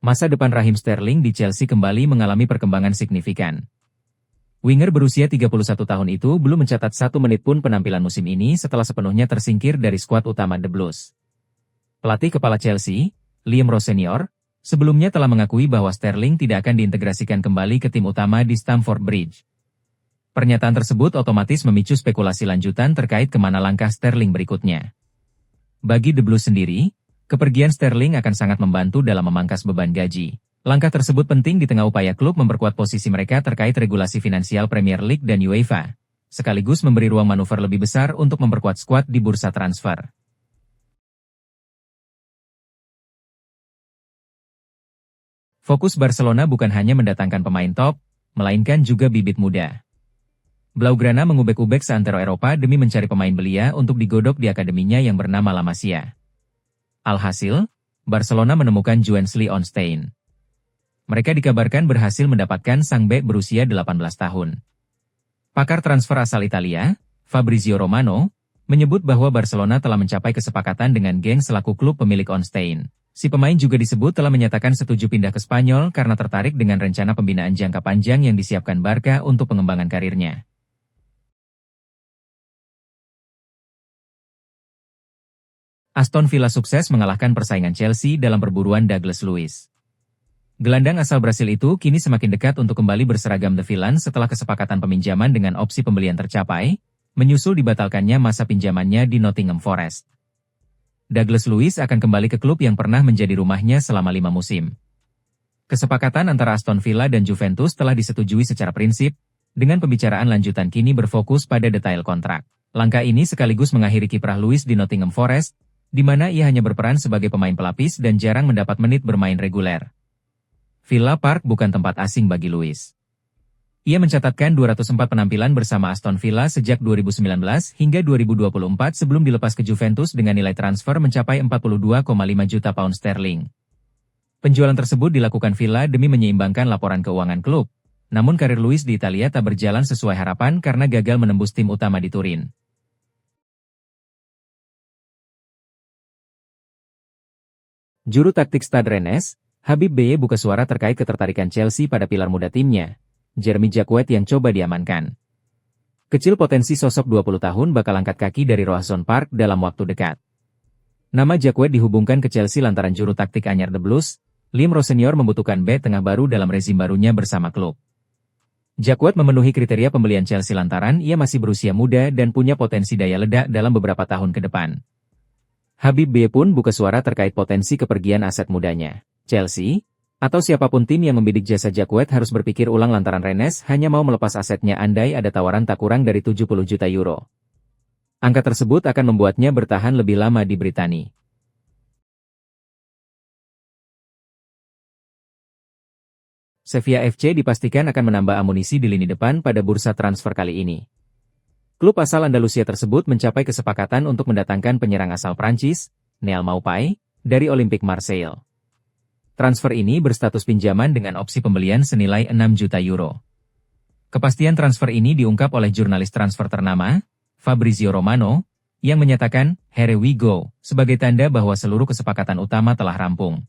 Masa depan Raheem Sterling di Chelsea kembali mengalami perkembangan signifikan. Winger berusia 31 tahun itu belum mencatat 1 menit pun penampilan musim ini setelah sepenuhnya tersingkir dari skuad utama The Blues. Pelatih kepala Chelsea, Liam Rose Senior, sebelumnya telah mengakui bahwa Sterling tidak akan diintegrasikan kembali ke tim utama di Stamford Bridge. Pernyataan tersebut otomatis memicu spekulasi lanjutan terkait kemana langkah Sterling berikutnya. Bagi The Blues sendiri, kepergian Sterling akan sangat membantu dalam memangkas beban gaji. Langkah tersebut penting di tengah upaya klub memperkuat posisi mereka terkait regulasi finansial Premier League dan UEFA, sekaligus memberi ruang manuver lebih besar untuk memperkuat skuad di bursa transfer. Fokus Barcelona bukan hanya mendatangkan pemain top, melainkan juga bibit muda. Blaugrana mengubek-ubek seantero Eropa demi mencari pemain belia untuk digodok di akademinya yang bernama La Masia. Alhasil, Barcelona menemukan Joensly Onstein. Mereka dikabarkan berhasil mendapatkan sang bek berusia 18 tahun. Pakar transfer asal Italia, Fabrizio Romano, menyebut bahwa Barcelona telah mencapai kesepakatan dengan geng selaku klub pemilik Onstein. Si pemain juga disebut telah menyatakan setuju pindah ke Spanyol karena tertarik dengan rencana pembinaan jangka panjang yang disiapkan Barca untuk pengembangan karirnya. Aston Villa sukses mengalahkan persaingan Chelsea dalam perburuan Douglas Luiz. Gelandang asal Brasil itu kini semakin dekat untuk kembali berseragam The Villains setelah kesepakatan peminjaman dengan opsi pembelian tercapai, menyusul dibatalkannya masa pinjamannya di Nottingham Forest. Douglas Luiz akan kembali ke klub yang pernah menjadi rumahnya selama 5 musim. Kesepakatan antara Aston Villa dan Juventus telah disetujui secara prinsip, dengan pembicaraan lanjutan kini berfokus pada detail kontrak. Langkah ini sekaligus mengakhiri kiprah Luiz di Nottingham Forest, di mana ia hanya berperan sebagai pemain pelapis dan jarang mendapat menit bermain reguler. Villa Park bukan tempat asing bagi Luiz. Ia mencatatkan 204 penampilan bersama Aston Villa sejak 2019 hingga 2024 sebelum dilepas ke Juventus dengan nilai transfer mencapai 42,5 juta pound sterling. Penjualan tersebut dilakukan Villa demi menyeimbangkan laporan keuangan klub, namun karir Luiz di Italia tak berjalan sesuai harapan karena gagal menembus tim utama di Turin. Juru taktik Stade Rennes, Habib Beye buka suara terkait ketertarikan Chelsea pada pilar muda timnya, Jeremy Jacquet yang coba diamankan. Kecil potensi sosok 20 tahun bakal angkat kaki dari Roazhon Park dalam waktu dekat. Nama Jacquet dihubungkan ke Chelsea lantaran juru taktik anyar The Blues, Liam Rose Senior membutuhkan bek tengah baru dalam rezim barunya bersama klub. Jacquet memenuhi kriteria pembelian Chelsea lantaran ia masih berusia muda dan punya potensi daya ledak dalam beberapa tahun ke depan. Habib Beye pun buka suara terkait potensi kepergian aset mudanya. Chelsea, atau siapapun tim yang membidik jasa Jacquet harus berpikir ulang lantaran Rennes hanya mau melepas asetnya andai ada tawaran tak kurang dari 70 juta euro. Angka tersebut akan membuatnya bertahan lebih lama di Britania. Sevilla FC dipastikan akan menambah amunisi di lini depan pada bursa transfer kali ini. Klub asal Andalusia tersebut mencapai kesepakatan untuk mendatangkan penyerang asal Prancis, Neal Maupay, dari Olympique Marseille. Transfer ini berstatus pinjaman dengan opsi pembelian senilai 6 juta euro. Kepastian transfer ini diungkap oleh jurnalis transfer ternama, Fabrizio Romano, yang menyatakan, "Here we go," sebagai tanda bahwa seluruh kesepakatan utama telah rampung.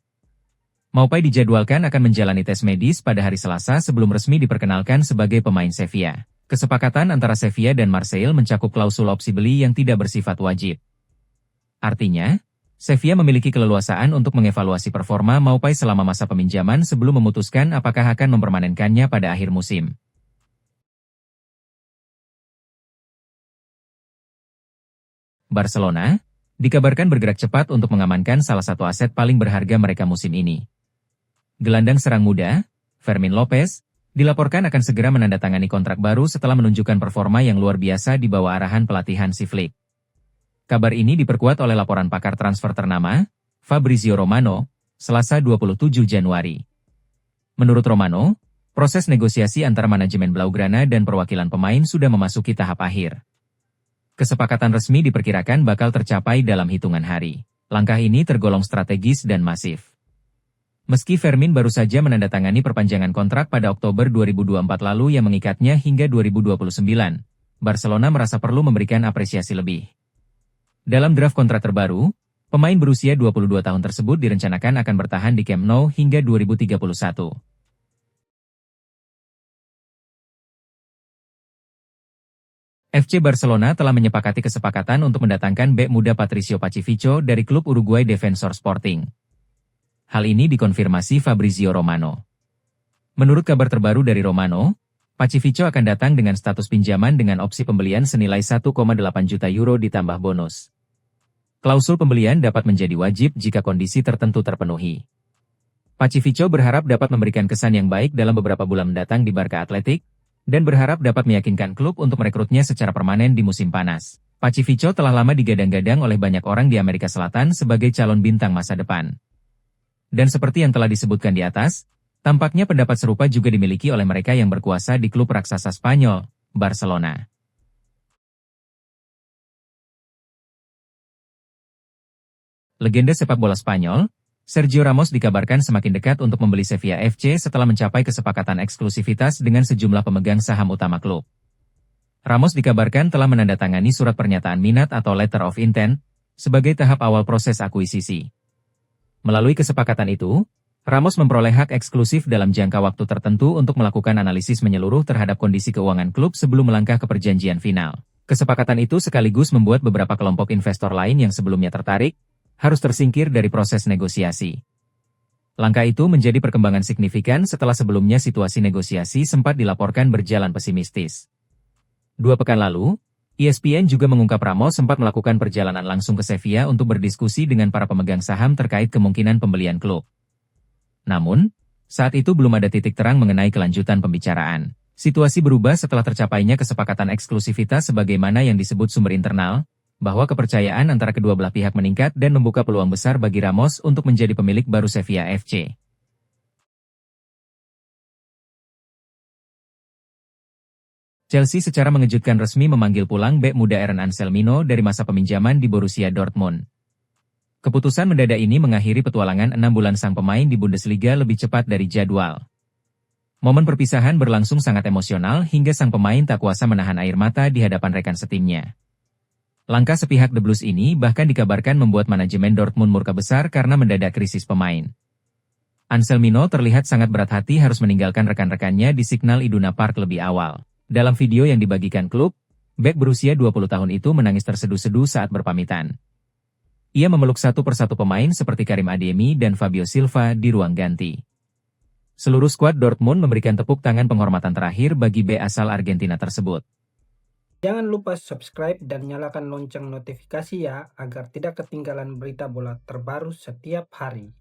Maupay dijadwalkan akan menjalani tes medis pada hari Selasa sebelum resmi diperkenalkan sebagai pemain Sevilla. Kesepakatan antara Sevilla dan Marseille mencakup klausul opsi beli yang tidak bersifat wajib. Artinya, Sevilla memiliki keleluasaan untuk mengevaluasi performa Maupay selama masa peminjaman sebelum memutuskan apakah akan mempermanenkannya pada akhir musim. Barcelona dikabarkan bergerak cepat untuk mengamankan salah satu aset paling berharga mereka musim ini. Gelandang serang muda, Fermin Lopez, dilaporkan akan segera menandatangani kontrak baru setelah menunjukkan performa yang luar biasa di bawah arahan pelatihan si Flick. Kabar ini diperkuat oleh laporan pakar transfer ternama, Fabrizio Romano, Selasa 27 Januari. Menurut Romano, proses negosiasi antara manajemen Blaugrana dan perwakilan pemain sudah memasuki tahap akhir. Kesepakatan resmi diperkirakan bakal tercapai dalam hitungan hari. Langkah ini tergolong strategis dan masif. Meski Fermin baru saja menandatangani perpanjangan kontrak pada Oktober 2024 lalu yang mengikatnya hingga 2029, Barcelona merasa perlu memberikan apresiasi lebih. Dalam draft kontrak terbaru, Pemain berusia 22 tahun tersebut direncanakan akan bertahan di Camp Nou hingga 2031. FC Barcelona telah menyepakati kesepakatan untuk mendatangkan bek muda Patricio Pacifico dari klub Uruguay Defensor Sporting. Hal ini dikonfirmasi Fabrizio Romano. Menurut kabar terbaru dari Romano, Pacifico akan datang dengan status pinjaman dengan opsi pembelian senilai 1,8 juta euro ditambah bonus. Klausul pembelian dapat menjadi wajib jika kondisi tertentu terpenuhi. Pacifico berharap dapat memberikan kesan yang baik dalam beberapa bulan mendatang di Barca Athletic, dan berharap dapat meyakinkan klub untuk merekrutnya secara permanen di musim panas. Pacifico telah lama digadang-gadang oleh banyak orang di Amerika Selatan sebagai calon bintang masa depan. Dan seperti yang telah disebutkan di atas, tampaknya pendapat serupa juga dimiliki oleh mereka yang berkuasa di klub raksasa Spanyol, Barcelona. Legenda sepak bola Spanyol, Sergio Ramos dikabarkan semakin dekat untuk membeli Sevilla FC setelah mencapai kesepakatan eksklusivitas dengan sejumlah pemegang saham utama klub. Ramos dikabarkan telah menandatangani surat pernyataan minat atau letter of intent sebagai tahap awal proses akuisisi. Melalui kesepakatan itu, Ramos memperoleh hak eksklusif dalam jangka waktu tertentu untuk melakukan analisis menyeluruh terhadap kondisi keuangan klub sebelum melangkah ke perjanjian final. Kesepakatan itu sekaligus membuat beberapa kelompok investor lain yang sebelumnya tertarik harus tersingkir dari proses negosiasi. Langkah itu menjadi perkembangan signifikan setelah sebelumnya situasi negosiasi sempat dilaporkan berjalan pesimistis. 2 pekan lalu, ESPN juga mengungkap Ramos sempat melakukan perjalanan langsung ke Sevilla untuk berdiskusi dengan para pemegang saham terkait kemungkinan pembelian klub. Namun, saat itu belum ada titik terang mengenai kelanjutan pembicaraan. Situasi berubah setelah tercapainya kesepakatan eksklusivitas sebagaimana yang disebut sumber internal, bahwa kepercayaan antara kedua belah pihak meningkat dan membuka peluang besar bagi Ramos untuk menjadi pemilik baru Sevilla FC. Chelsea secara mengejutkan resmi memanggil pulang bek muda Eren Anselmino dari masa peminjaman di Borussia Dortmund. Keputusan mendadak ini mengakhiri petualangan 6 bulan sang pemain di Bundesliga lebih cepat dari jadwal. Momen perpisahan berlangsung sangat emosional hingga sang pemain tak kuasa menahan air mata di hadapan rekan setimnya. Langkah sepihak The Blues ini bahkan dikabarkan membuat manajemen Dortmund murka besar karena mendadak krisis pemain. Anselmino terlihat sangat berat hati harus meninggalkan rekan-rekannya di Signal Iduna Park lebih awal. Dalam video yang dibagikan klub, bek berusia 20 tahun itu menangis terseduh-seduh saat berpamitan. Ia memeluk satu persatu pemain seperti Karim Adeyemi dan Fabio Silva di ruang ganti. Seluruh skuad Dortmund memberikan tepuk tangan penghormatan terakhir bagi bek asal Argentina tersebut. Jangan lupa subscribe dan nyalakan lonceng notifikasi ya, agar tidak ketinggalan berita bola terbaru setiap hari.